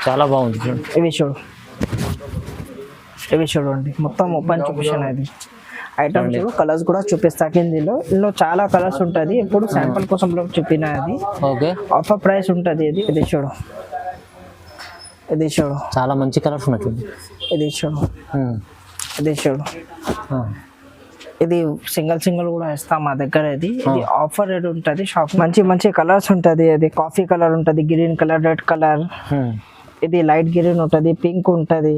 చాలా బాగుంది. ఇవి చూడండి మొత్తం ఓపెన్ చూపిస్తాను. ఇది ఐటమ్ చూడు, కలర్స్ కూడా చూపిస్తా కిందిలో. ఇందులో చాలా కలర్స్ ఉంటుంది. ఇప్పుడు శాంపుల్ కోసం చూపిన అది ఓకే ఆఫర్ ప్రైస్ ఉంటుంది. ఇది చూడు, ఇది చూడు, చాలా మంచి కలర్స్ ఉన్నాయి. ఇది చూడు, ఇది చూడు, ఇది సింగిల్ కూడా ఇస్తాం మా దగ్గర. ఇది ఆఫర్ రేట్ ఉంటుంది. షాప్ మంచి కలర్స్ ఉంటుంది. అది కాఫీ కలర్ ఉంటుంది, గ్రీన్ కలర్, రెడ్ కలర్, ఇది లైట్ గ్రీన్ ఉంటుంది, పింక్ ఉంటుంది,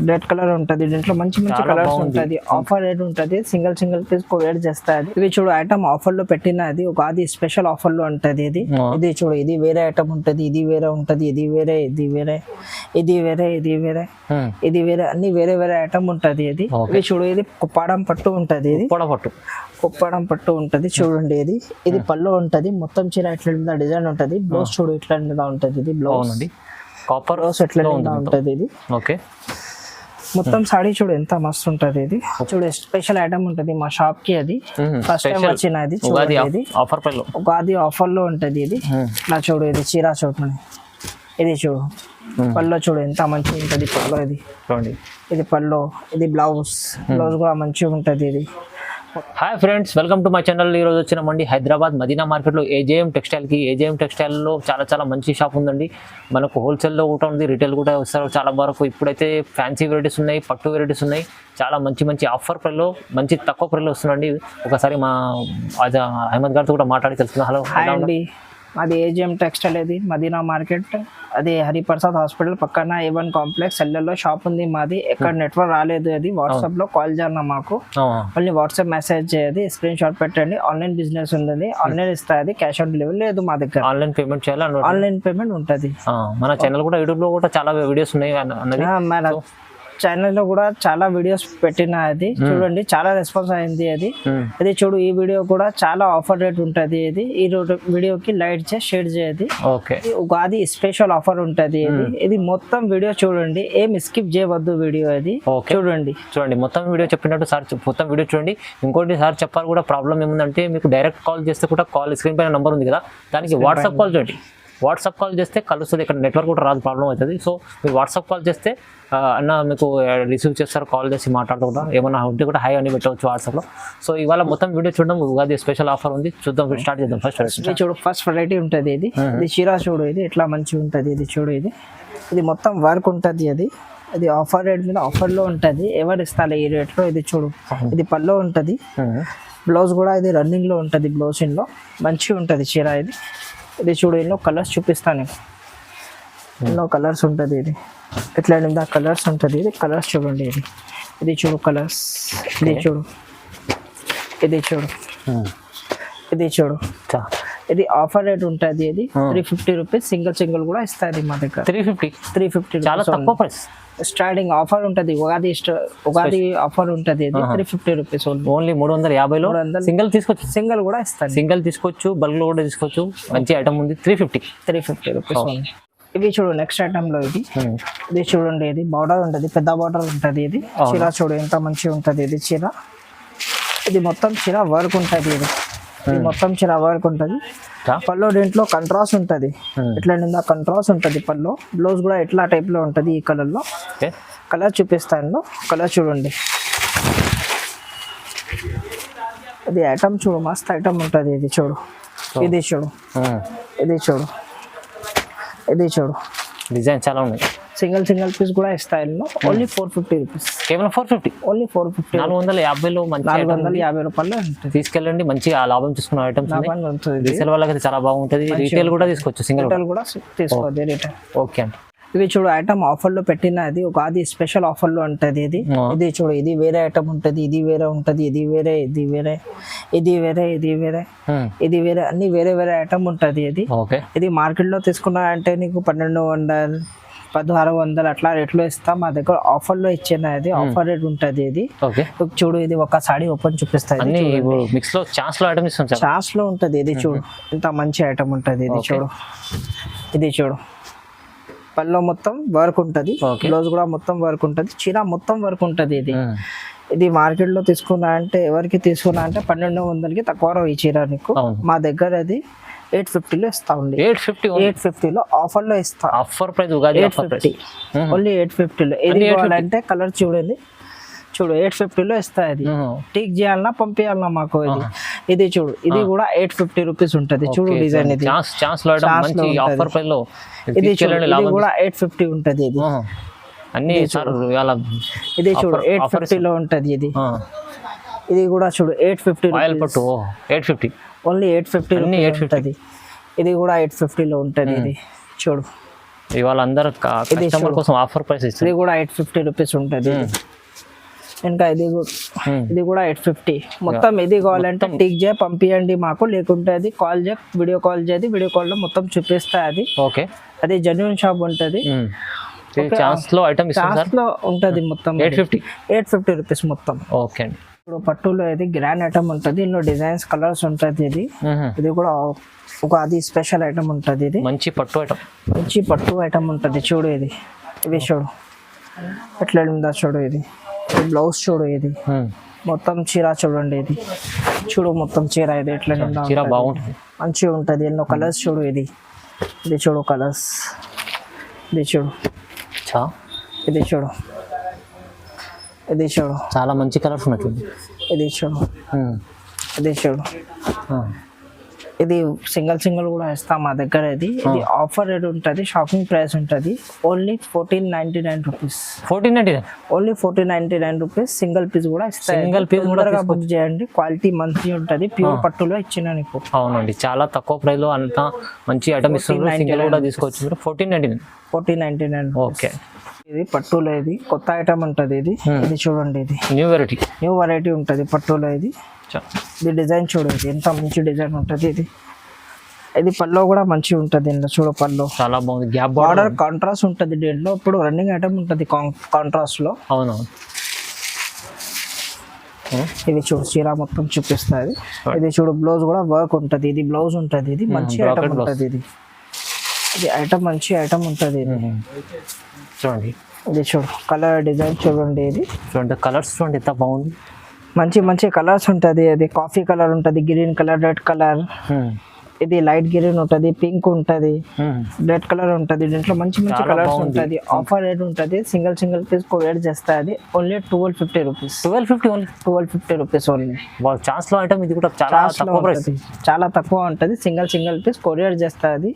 రెడ్ కలర్ ఉంటుంది. దీంట్లో మంచి కలర్స్ ఉంటుంది. ఆఫర్ రేట్ ఉంటుంది. సింగిల్ పీస్ ప్రొవైడ్ చేస్తుంది. ఇది చూడు, ఐటమ్ ఆఫర్ లో పెట్టినది ఉగాది స్పెషల్ ఆఫర్ లో ఉంటుంది. ఇది చూడు, ఇది వేరే ఐటమ్ ఉంటుంది, ఇది వేరే ఉంటుంది, ఇది వేరే, ఇది వేరే, ఇది వేరే, ఇది వేరే, ఇది వేరే, అన్ని వేరే ఐటమ్ ఉంటుంది. ఇది చూడు, ఇది కుప్పాడం పట్టు ఉంటుంది. ఇది కుప్పడం పట్టు ఉంటుంది. చూడండి, ఇది పళ్ళు ఉంటుంది. మొత్తం చీర ఇట్లా డిజైన్ ఉంటుంది. బ్లౌజ్ చూడు ఇట్లా ఉంటుంది. ఇది బ్లౌజ్ కాపర్ రోస్ ఎట్లా ఉంటుంది. ఇది ఓకే, మొత్తం సాడీ చూడు ఎంత మస్తు ఉంటుంది. ఇది చూడు, స్పెషల్ ఐటమ్ ఉంటుంది మా షాప్ కి. అది ఫస్ట్ టైం వచ్చినది. ఉగాది ఆఫర్ లో ఉంటుంది. ఇది నా చూడు, ఇది చీర చూడండి. ఇది చూడు, పళ్ళు చూడు ఎంత మంచిగా ఉంటుంది. పళ్ళు ఇది చూడండి, ఇది పళ్ళు, ఇది బ్లౌజ్ కూడా మంచిగా ఉంటుంది. ఇది hi friends, welcome to my channel. ఈరోజు వచ్చినామండి హైదరాబాద్ మదీనా మార్కెట్లో ఏజేఎం టెక్స్టైల్కి. ఏజేఎం టెక్స్టైల్లో చాలా మంచి షాప్ ఉందండి. మనకు హోల్సేల్లో కూడా ఉంది, రిటైల్ కూడా వస్తారు చాలా వరకు. ఇప్పుడైతే ఫ్యాన్సీ వెరైటీస్ ఉన్నాయి, పట్టు వెరైటీస్ ఉన్నాయి. చాలా మంచి ఆఫర్ ప్రైస్లో, మంచి తక్కువ ప్రైస్లో వస్తుందండి. ఒకసారి మా అహ్మద్ గారితో కూడా మాట్లాడి తెలుసుకుందాం. హలో అండి, మాది ఏజేఎం టెక్స్టైల్, ఇది మదీనా మార్కెట్, అది హరిప్రసాద్ హాస్పిటల్ పక్కన A1 కాంప్లెక్స్ సెల్లర్లో షాప్ ఉంది మాది. ఎక్కడ నెట్వర్క్ రాలేదు, అది వాట్సాప్ లో కాల్ చేయన్నా మాకు. మళ్ళీ వాట్సాప్ మెసేజ్ చేయది, స్క్రీన్ షాట్ పెట్టండి. ఆన్లైన్ బిజినెస్ ఉంది, ఆన్లైన్ ఇస్తుంది. క్యాష్ ఆన్ డెలివరీ లేదు మా దగ్గర. ఆన్లైన్ పేమెంట్ చేయాలి, ఆన్లైన్ పేమెంట్ ఉంటుంది. మన ఛానల్ కూడా యూట్యూబ్ లో కూడా చాలా వీడియోస్ ఉన్నాయి. ఛానల్లో కూడా చాలా వీడియోస్ పెట్టిన. అది చూడండి, చాలా రెస్పాన్స్ అయింది. అది చూడు, ఈ వీడియో కూడా చాలా ఆఫర్ రేట్ ఉంటుంది. ఈ వీడియోకి లైట్ చేసి షేర్ చేయది. ఉగాది స్పెషల్ ఆఫర్ ఉంటుంది. ఇది మొత్తం వీడియో చూడండి, ఏం స్కిప్ చేయవద్దు వీడియో. అది చూడండి మొత్తం వీడియో చెప్పినట్టు సార్ మొత్తం వీడియో చూడండి. ఇంకోటి సార్ చెప్పాలి కూడా, ప్రాబ్లం ఏముందంటే మీకు డైరెక్ట్ కాల్ చేస్తే కూడా స్క్రీన్ పైన నంబర్ ఉంది కదా, దానికి వాట్సాప్ కాల్ చేయండి. వాట్సాప్ కాల్ చేస్తే కలుస్తుంది. ఇక్కడ నెట్వర్క్ కూడా రాదు, ప్రాబ్లం అవుతుంది. సో మీరు వాట్సాప్ కాల్ చేస్తే అన్న మీకు రిసీవ్ చేస్తారు, కాల్ చేసి మాట్లాడుకుంటాం. ఏమన్నా ఉంటే కూడా హై అని పెట్టవచ్చు వాట్సాప్లో. సో ఇవాళ మొత్తం వీడియో చూడడం, ఉగాది స్పెషల్ ఆఫర్ ఉంది, చూద్దాం, స్టార్ట్ చేద్దాం. చూడు, ఫస్ట్ వెరైటీ ఉంటుంది. ఇది చీర చూడు, ఇది ఎట్లా మంచిగా ఉంటుంది. ఇది చూడు, ఇది మొత్తం వర్క్ ఉంటుంది. అది ఆఫర్ రేట్ మీద ఆఫర్లో ఉంటుంది. ఎవరు ఇస్తారు ఈ రేట్లో. ఇది చూడు, ఇది పల్లో ఉంటుంది. బ్లౌజ్ కూడా ఇది రన్నింగ్లో ఉంటుంది. బ్లౌజ్ ఇన్లో మంచిగా ఉంటుంది చీర. ఇది చూడు, ఎన్నో కలర్స్ చూపిస్తాను. ఎన్నో కలర్స్ ఉంటుంది. ఇది ఎట్లా కలర్స్ ఉంటుంది. ఇది కలర్స్ చూడండి. ఇది చూడు కలర్స్. ఇది చూడు, ఇది చూడు. ఇది ఆఫర్ రేట్ ఉంటుంది. ఇది 350 రూపీస్. సింగిల్ కూడా ఇస్తుంది మా దగ్గర. 350 చాలా తక్కువ ప్రైస్. స్టార్టింగ్ ఆఫర్ ఉంటుంది. ఉగాది ఆఫర్ ఉంటుంది. 350 రూపీస్ ఓన్లీ. 350లో సింగిల్ తీసుకోవచ్చు. సింగిల్ కూడా ఇస్తాను. సింగిల్ తీసుకోవచ్చు, బల్క్ లో కూడా తీసుకోవచ్చు. మంచి ఐటమ్ ఉంది. 350 రూపీస్. ఇవి చూడు, నెక్స్ట్ ఐటమ్ లో ఇది చూడండి. ఇది బార్డర్ ఉంటుంది, పెద్ద బార్డర్ ఉంటుంది. ఇది చీర చూడు ఎంత మంచిగా ఉంటుంది. ఇది చీర, ఇది మొత్తం చీర వర్క్ ఉంటుంది. ఇది మొత్తం చీర వర్క్ ఉంటుంది. పళ్ళు దీంట్లో కంట్రాస్ట్ ఉంటుంది. ఎట్లా కంట్రాస్ట్ ఉంటుంది పళ్ళు. బ్లౌజ్ కూడా ఎట్లా టైప్ లో ఉంటుంది. ఈ కలర్ లో కలర్ చూపిస్తాను. కలర్ చూడండి. ఇది ఐటమ్ చూడు, మస్త్ ఐటమ్ ఉంటుంది. ఇది చూడు, ఇది చూడు, ఇది చూడు, డిజైన్ చాలా ఉన్నాయి. సింగిల్ పీస్ కూడా ఇస్తాయి. Only 450 rupees. కేవలం 450. ఓన్లీ 450. 450లో 450 రూపాయలు తీసుకెళ్ళండి. మంచి లాభం తీసుకున్న ఐటమ్స్. రీసేల్ వాళ్ళకి చాలా బాగుంటుంది. రీటైల్ కూడా తీసుకోవచ్చు, సింగిల్ కూడా తీసుకోవచ్చు. రీటైల్ ఓకే అండి. ఇవి చూడు, ఐటమ్ ఆఫర్ లో పెట్టినది. ఉగాది స్పెషల్ ఆఫర్ లో ఉంటుంది. ఇది చూడు, ఇది వేరే ఐటమ్ ఉంటుంది, ఇది వేరే ఉంటుంది, ఇది వేరే, ఇది వేరే, ఇది వేరే, ఇది వేరే, ఇది వేరే, అన్ని వేరే ఐటమ్ ఉంటుంది. ఇది మార్కెట్ లో తీసుకున్నా అంటే నీకు 1200, 1600 అట్లా రేట్లో ఇస్తాం. మా దగ్గర ఆఫర్ లో ఇచ్చేది. ఆఫర్ రేట్ ఉంటుంది. ఇది చూడు, ఇది ఒక సాడీ ఓపెన్ చూపిస్తాయి. ఛాన్స్ లో ఉంటుంది. ఇది చూడు, ఇంత మంచి ఐటమ్ ఉంటుంది. ఇది చూడు, పళ్ళు మొత్తం వర్క్ ఉంటుంది. బ్లౌజ్ కూడా మొత్తం వర్క్ ఉంటుంది. చీర మొత్తం వర్క్ ఉంటుంది. ఇది మార్కెట్ లో తీసుకున్నా అంటే, ఎవరికి తీసుకున్నా అంటే 1200కి తక్కువ ఈ చీర నీకు. మా దగ్గర అది 850లో ఇస్తా ఉంది. 850 850లో ఆఫర్లో ఇస్తా. Offer price Ugadi offer price 850 only 850లో. ఏది కావాలంటే కలర్ చూడండి, చూడు 850లో ఇస్తా. ఇది టీక్ చేయాలన్నా పంపించాలన్నా మాకు. ఇది చూడు, ఇది కూడా 850 రూపీస్ ఉంటుంది. చూడు డిజైన్, ఇది ఛాన్స్ లో మంచి ఆఫర్ ప్రైస్ లో ఇది చూడు, ఇది కూడా 850 ఉంటుంది. ఇది అన్ని ఇది చూడు 850లో ఉంటుంది. ఇది కూడా చూడు 850 ఆయిల్ పట్టు 850 ఓన్లీ 850 ఉంటుంది. ఇది కూడా 850లో ఉంటుంది. ఇది చూడు, ఇవాళ అందరు కస్టమర్ కోసం ఆఫర్ ప్రైస్ ఇస్తుంది. ఇది కూడా 850 రూపీస్ ఉంటుంది. ఇంకా ఇది కూడా 850. మొత్తం ఇది కావాలంటే టిక్ చేయ పంపించండి మాకు, లేకుంటే అది కాల్ చేయ, వీడియో కాల్ చేయండి. వీడియో కాల్లో మొత్తం చూపిస్తా. అది ఓకే, అది జెన్యూన్ షాప్ ఉంటుంది. ఛాన్స్ లో ఐటమ్ లో ఉంటుంది. మొత్తం 850 రూపీస్ మొత్తం. ఓకే అండి. ఇప్పుడు పట్టులో ఇది గ్రాండ్ ఐటమ్ ఉంటుంది. ఇందులో డిజైన్స్ కలర్స్ ఉంటుంది. ఇది కూడా ఒక అది స్పెషల్ ఐటమ్ ఉంటుంది. ఇది మంచి పట్టు ఐటమ్ ఉంటుంది. చూడు ఇది చూడు ఎట్లా ఉందా చూడు. ఇది బ్లౌజ్ చూడు, ఇది మొత్తం చీర చూడండి. ఇది చూడు మొత్తం చీర, ఇది ఎట్లా ఉందా బాగుంటుంది, మంచిగా ఉంటుంది. ఎన్నో కలర్స్ చూడు. ఇది చూడు కలర్స్, ఇది చూడు, ఇది చూడు చాలా మంచి కలర్స్ ఉన్నట్టుంది. ఇది చూడు, ఇది సింగిల్ కూడా ఇస్తాం మా దగ్గర. ఇది ఆఫర్ రేట్ ఉంటుంది, షాపింగ్ ప్రైస్ ఉంటుంది. Only 1499 rupees. 1499 only 1499 rupees. Single piece కూడా ఇస్తాయి. సింగిల్ పీస్ కూడా బుక్ చేయండి. క్వాలిటీ మంచిగా ఉంటుంది. ప్యూర్ పట్టులో ఇచ్చిన నీకు. అవునండి, చాలా తక్కువ ప్రైస్ లో అంత మంచి ఐటమ్ ఇస్తున్నారు. సింగిల్ కూడా తీసుకోవచ్చు. 1499. ఓకే, ఇది పట్టులో ఇది కొత్త ఐటమ్ ఉంటుంది. ఇది చూడండి, ఇది న్యూ వెరైటీ ఉంటుంది పట్టులో. ఇది డిజైన్ చూడండి, ఎంత మంచి డిజైన్ ఉంటుంది. ఇది పల్లో కూడా మంచిగా ఉంటుంది. ఇందులో చూడ పల్లో చాలా బాగుంది. గ్యాప్ బార్డర్ కాంట్రాస్ట్ ఉంటుంది. దీంట్లో ఇప్పుడు రన్నింగ్ ఐటమ్ ఉంటుంది కాంట్రాస్ట్ లో. అవును, ఇది చూడు చీర మొత్తం చూపిస్తుంది. ఇది చూడు బ్లౌజ్ కూడా వర్క్ ఉంటుంది. ఇది బ్లౌజ్ ఉంటుంది. ఇది మంచి ఐటమ్ ఉంటుంది. ఇది ఐటమ్ మంచి ఐటమ్ ఉంటుంది. చూడండి, ఇది చూడు కలర్ డిజైన్ చూడండి. ఇది చూడండి కలర్స్ చూడండి ఎంత బాగుంది. మంచి కలర్స్ ఉంటుంది. అది కాఫీ కలర్ ఉంటుంది, గ్రీన్ కలర్, రెడ్ కలర్. ఇది లైట్ గ్రీన్ ఉంటుంది, పింక్ ఉంటుంది, రెడ్ కలర్ ఉంటుంది. దీంట్లో మంచి కలర్స్ ఉంటుంది. ఆఫర్ రేట్ ఉంటుంది. సింగిల్ పీస్ కొరియర్ చేస్తా. అది only 1250 rupees. 1250 rupees only. Chance లో ఐటమ్ ఇది కూడా చాలా తక్కువ ఉంటుంది. సింగిల్ పీస్ కొరియర్ చేస్తా. అది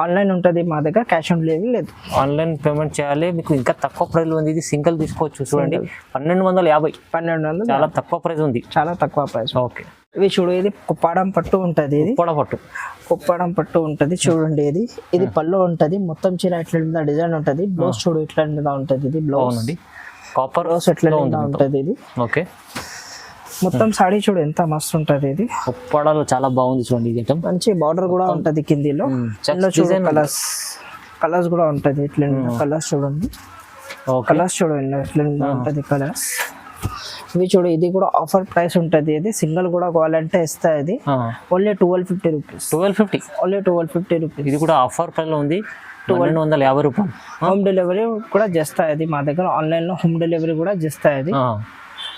ఆన్లైన్ ఉంటుంది మా దగ్గర, క్యాష్ ఆన్ డెలివరీ లేదు. ఆన్లైన్ పేమెంట్ చేయాలి. మీకు ఇంకా తక్కువ ప్రైస్ ఉంది. ఇది సింగిల్ తీసుకోవచ్చు. చూడండి 1250. చాలా తక్కువ ప్రైస్ ఉంది. చాలా తక్కువ ప్రైస్. ఓకే, ఇవి చూడు, ఇది కుప్పాడం పట్టు ఉంటుంది. ఇది కుప్పాడం పట్టు ఉంటుంది. చూడండి, ఇది పళ్ళు ఉంటుంది. మొత్తం చీర ఎట్లా డిజైన్ ఉంటుంది. బ్లౌజ్ చూడు ఎట్లా ఉంటుంది. ఇది బ్లౌజ్ అండి, కాపర్ బ్లౌజ్ ఎట్లా ఉంటుంది. ఇది ఓకే, మొత్తం సాడీ చూడు ఎంత మస్తు ఉంటుంది. ఇది కుప్పాడలో చాలా బాగుంది. చూడండి, ఇది మంచి బార్డర్ కూడా ఉంటుంది కిందిలో. చూడు కలర్స్ కూడా ఉంటుంది. ఇట్లా కలర్స్ చూడండి, కలర్స్ చూడండి ఎట్లా ఉంటుంది కలర్స్. ఇవి చూడు, ఇది కూడా ఆఫర్ ప్రైస్ ఉంటుంది. ఇది సింగిల్ కూడా కావాలంటే ఇస్తా. ఇది ఓన్లీ 1250 రూపీస్. Only 1250 rupees. ఇది కూడా ఆఫర్ ప్రైస్ లో ఉంది. 1250 రూపాయలు. హోమ్ డెలివరీ కూడా చేస్తా. ఇది మా దగ్గర ఆన్లైన్ లో హోమ్ డెలివరీ కూడా చేస్తా. ఇది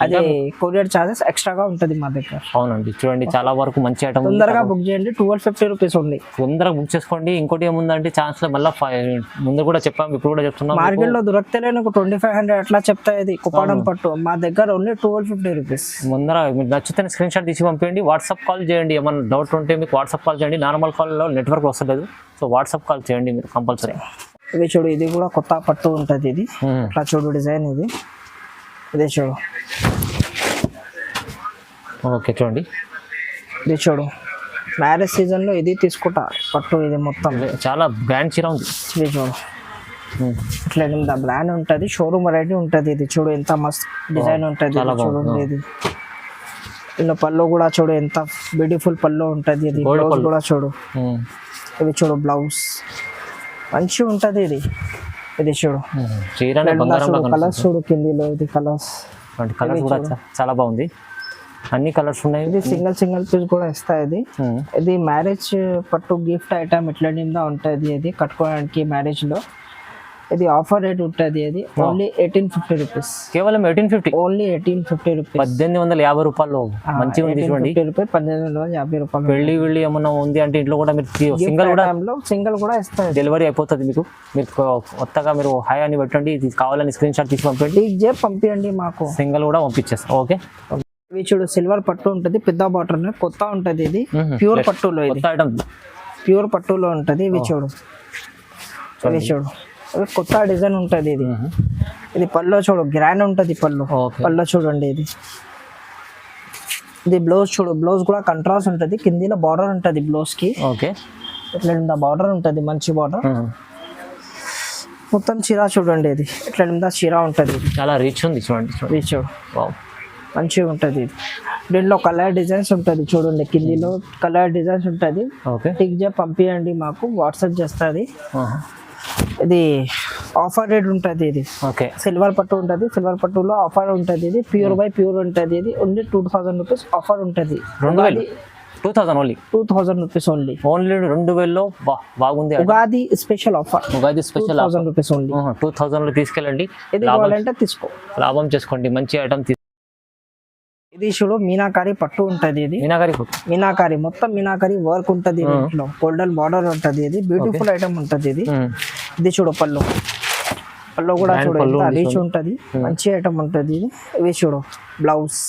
అదే కొరియర్ చార్జెస్ ఎక్స్ట్రాగా ఉంటుంది మా దగ్గర. అవునండి, చూడండి చాలా వరకు మంచి ఐటమ్. తొందరగా బుక్ చేయండి. 1250 రూపీస్ ఉంది. తొందరగా బుక్ చేసుకోండి. ఇంకోటి ఏముందంటే ఛాన్స్ లో మళ్ళీ ముందు కూడా చెప్పాం, ఇప్పుడు కూడా చెప్తున్నాం. మార్కెట్ లో దొరకతేనే 2500 అట్లా చెప్తా. ఇది కుప్పాడం పట్టు మా దగ్గర ఓన్లీ 1250 రూపీస్. ముందర మీకు నచ్చితే స్క్రీన్ షాట్ తీసి పంపించండి. వాట్సాప్ కాల్ చేయండి. ఏమన్నా డౌట్ ఉంటే మీకు వాట్సాప్ కాల్ చేయండి. నార్మల్ కాల్లో నెట్వర్క్ వస్తలేదు, సో వాట్సాప్ కాల్ చేయండి మీరు కంపల్సరీ. ఇది చూడు, ఇది కూడా కొత్త పట్టు ఉంటుంది. ఇది ఇట్లా చూడు డిజైన్. ఇది చూడు. ఓకే, చూడండి, ఇది చూడు మ్యారేజ్ సీజన్ లో ఇది తీసుకుంటా పట్టు. ఇది మొత్తం చాలా బ్రాండ్ చీర ఉంది. ఇది చూడు ఇట్లా బ్రాండ్ ఉంటుంది. షోరూమ్ వెరైటీ ఉంటుంది. ఇది చూడు ఎంత మస్త్ డిజైన్ ఉంటుంది. చూడండి, ఇది ఇలా పళ్ళు కూడా చూడు ఎంత బ్యూటిఫుల్ పళ్ళు ఉంటుంది. ఇది బ్లౌజ్ కూడా చూడు. ఇది చూడు బ్లౌజ్ మంచిగా ఉంటుంది. ఇది చూడు కలర్స్ చూడు కిందిలో. ఇది కలర్స్ కూడా చాలా బాగుంది. అన్ని కలర్స్ ఉన్నాయి. ఇది సింగిల్ పీస్ కూడా ఇస్తా. ఇది మ్యారేజ్ పట్టు గిఫ్ట్ ఐటమ్ ఇట్లా ఉంటుంది. ఇది కట్టుకోవడానికి మ్యారేజ్ లో ఇది ఆఫర్ రేట్ ఉంటుంది, అది ఓన్లీ 1850 రూపీస్, కేవలం 1850, ఓన్లీ 1850 రూపీస్, 1850 రూపాయలు. మంచిగా ఉంది చూడండి. 1850 రూపాయలు, 1850 రూపాయలు. పెళ్లి ఏమన్నా ఉంది అంటే ఇంట్లో కూడా మీరు సింగిల్ కూడా సింగిల్ కూడా ఇస్తారు, డెలివరీ అయిపోతుంది మీకు. మీరు కొత్తగా మీరు హాయ్ అని పెట్టండి, ఇది కావాలని స్క్రీన్ షాట్ తీసి పంపండి, పంపించండి, మాకు సింగిల్ కూడా పంపించేస్తాం. ఓకే, ఇవి చూడు సిల్వర్ పట్టు ఉంటుంది, పెద్ద బాటర్ కొత్త ఉంటుంది, ఇది ప్యూర్ పట్టులో, ఇది ప్యూర్ పట్టులో ఉంటుంది. ఇవి చూడు, ఇవి చూడు, ఇది కొత్త డిజైన్ ఉంటుంది. ఇది పళ్ళు చూడు, గ్రాండ్ ఉంటుంది పళ్ళు. పళ్ళు చూడండి, ఇది బ్లౌజ్ చూడు, బ్లౌజ్ కూడా కంట్రాస్ట్ ఉంటుంది, కిందిలో బార్డర్ ఉంటుంది బ్లౌజ్ కి. ఓకే, ఇట్లా బార్డర్ ఉంటుంది, మంచి బార్డర్. మొత్తం చీర చూడండి, ఇది ఇట్లా చీర ఉంటుంది, చాలా రీచ్ ఉంది చూడండి. రీచ్ చూడు, మంచిగా ఉంటుంది. ఇది దీంట్లో కలర్ డిజైన్స్ ఉంటుంది చూడండి, కిందిలో కలర్ డిజైన్స్ ఉంటుంది. టిక్ చేసి పంపించండి, మాకు వాట్సాప్ చేస్తుంది. ఇది ఆఫర్ రేట్ ఉంటుంది, ఇది ఓకే సిల్వర్ పట్టు ఉంటుంది, సిల్వర్ పట్టులో ఆఫర్ ఉంటుంది. ఇది ప్యూర్ బై ప్యూర్ ఉంటుంది, ఇది ఓన్లీ 2000 రూపీస్ ఆఫర్ ఉంటుంది. 2000 ఓన్లీ, 2000 రూపీస్ ఓన్లీ 2000లో బాగుంది. Ugadi special offer, Ugadi special 2000 rupees only. 2000 లో తీసుకెళ్ళండి, ఇది కావాలంటే తీసుకో, లాభం చేసుకోండి, మంచి ఐటమ్. ఇది చూడు మీనాకారి పట్టు ఉంటది, ఇది మీనాకారి మొత్తం మీనాకారి వర్క్ ఉంటది, ఇంట్లో గోల్డెన్ బార్డర్ ఉంటది. ఇది బ్యూటిఫుల్ ఐటమ్ ఉంటది. ఇది చూడు పళ్ళు కూడా చూడు, రీచ్ ఉంటది, మంచి ఐటమ్ ఉంటది. ఇవి చూడు బ్లౌజ్,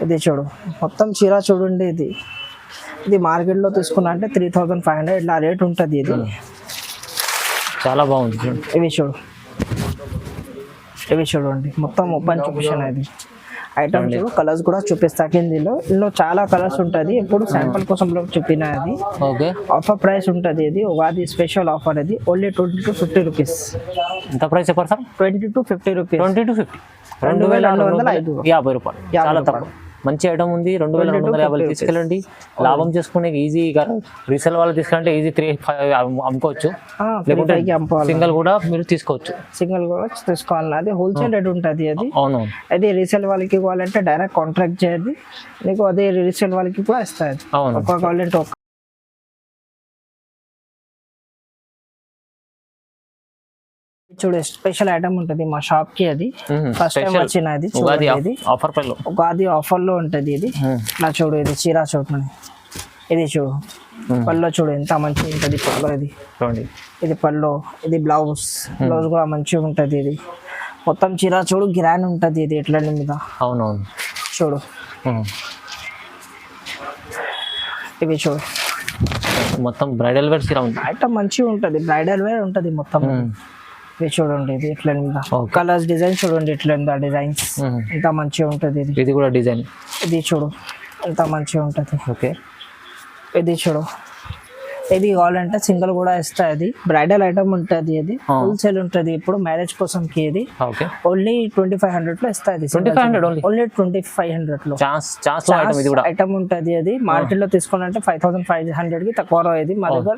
ఇది చూడు మొత్తం చీర చూడండి. ఇది మార్కెట్ లో తీసుకున్నా అంటే 3500 ఇట్లా రేట్ ఉంటది. ఇది చాలా బాగుంది. ఇవి చూడండి మొత్తం ఓపెన్ చూపించాను. ఇది ఐటమ్ చూడు, కలర్స్ కూడా చూపిస్తా కిందిలో. ఇందులో చాలా కలర్స్ ఉంటుంది, ఇప్పుడు శాంపుల్ కోసం చూపిన. అది ఆఫర్ ప్రైస్ ఉంటుంది, ఇది ఉగాది స్పెషల్ ఆఫర్. అది ఓన్లీ 20 to 50 రూపీస్. ఎంత ప్రైస్ చెప్పారు సార్? 20 to 50 rupees. 20 to 50, 2250 రూపాయలు. చాలా తక్కువ, మంచి ఐటమ్ ఉంది. 2250 తీసుకెళ్ళండి, లాభం చేసుకునే ఈజీగా. రీసేల్ వాళ్ళు తీసుకెళ్ళంటే ఈజీ 3-5 అమ్ముకోవచ్చు, లేకుంటే సింగిల్ కూడా మీరు తీసుకోవచ్చు. సింగిల్ కూడా తీసుకోవాలి, అది హోల్సేల్ రేట్ ఉంటుంది. అది అవును, అది రీసేల్ వాళ్ళకి కావాలంటే డైరెక్ట్ కాంట్రాక్ట్ చేయదు, నీకు అదే రీసేల్ వాళ్ళకి కూడా ఇస్తుంది. ఒక్క కావాలంటే చూడు స్పెషల్ ఐటమ్ ఉంటుంది మా షాప్ కి. అది ఫస్ట్ టైం వచ్చిన, అది చూడండి, ఉగాది ఆఫర్ లో ఉంటది. ఇది నా చూడు, ఇది చీర చూడండి, ఇది చూడు పళ్ళు చూడు ఎంత మంచిగా ఉంటది పళ్ళు. ఇది పళ్ళు, ఇది బ్లౌజ్ కూడా మంచిగా ఉంటది. ఇది మొత్తం చీర చూడు గ్రాండ్ ఉంటది. ఇది ఎట్లా మీద అవునవును చూడు, ఇవి చూడు మొత్తం బ్రైడల్ వేర్ చీర ఉంది, ఐటమ్ మంచిగా ఉంటది, బ్రైడల్ వేర్ ఉంటది మొత్తం. ఇది చూడండి, ఇది ఎట్లా కలర్స్ డిజైన్ చూడండి, ఎట్లా డిజైన్స్ ఎంత మంచిగా ఉంటది. ఇది కూడా డిజైన్, ఇది చూడు ఎంత మంచిగా ఉంటది. ఓకే, ఇది చూడు, ఇది కావాలంటే సింగిల్ కూడా ఇస్తాయి. అది బ్రైడల్ ఐటమ్ ఉంటుంది, అది హోల్సేల్ ఉంటుంది. ఇప్పుడు మ్యారేజ్ కోసం కి ఇది ఓన్లీ 2500 లో ఇస్తాయి. ఓన్లీ 2500 లో ఐటమ్ ఉంటుంది. అది మార్కెట్ లో తీసుకోవాలంటే 5500 కి తక్కువ. ఇది మా దగ్గర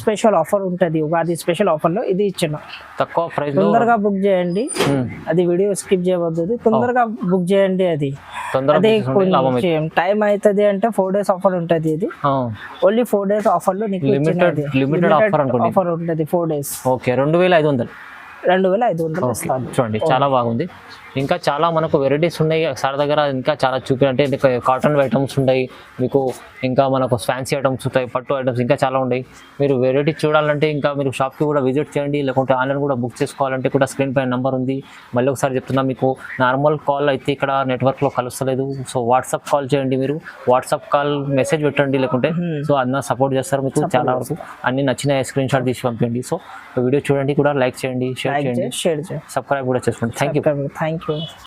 స్పెషల్ ఆఫర్ ఉంటుంది, ఉగాది స్పెషల్ ఆఫర్ లో ఇది ఇచ్చిన తక్కువ ప్రైస్. తొందరగా బుక్ చేయండి, అది వీడియో స్కిప్ చేయవద్దు, తొందరగా బుక్ చేయండి. అది అదే కొంచెం టైం అవుతుంది అంటే 4 days ఆఫర్ ఉంటుంది. ఇది ఓన్లీ 4 days ఆఫర్ లో లిమిటెడ్ ఆఫర్ ఉంటుంది, 4 days. ఓకే, 2500 చూడండి, చాలా బాగుంది. ఇంకా చాలా మనకు వెరైటీస్ ఉన్నాయి సార్ దగ్గర. ఇంకా చాలా అంటే కాటన్ ఐటమ్స్ ఉన్నాయి మీకు, ఇంకా మనకు ఫ్యాన్సీ ఐటమ్స్ ఉంటాయి, పట్టు ఐటమ్స్ ఇంకా చాలా ఉన్నాయి. మీరు వెరైటీ చూడాలంటే ఇంకా మీరు షాప్కి కూడా విజిట్ చేయండి, లేకుంటే ఆన్లైన్ కూడా బుక్ చేసుకోవాలంటే కూడా స్క్రీన్ పైన నెంబర్ ఉంది. మళ్ళీ ఒకసారి చెప్తున్నా, మీకు నార్మల్ కాల్ అయితే ఇక్కడ నెట్వర్క్లో కలుస్తలేదు. సో వాట్సాప్ కాల్ చేయండి, మీరు వాట్సాప్ కాల్ మెసేజ్ పెట్టండి, లేకుంటే సో అన్న సపోర్ట్ చేస్తారు మీకు చాలా వరకు. అన్ని నచ్చిన స్క్రీన్ షాట్ తీసి పంపించండి. సో వీడియో చూడండి, కూడా లైక్ చేయండి, షేర్ చేయండి, సబ్స్క్రైబ్ కూడా చేసుకోండి. Thank you.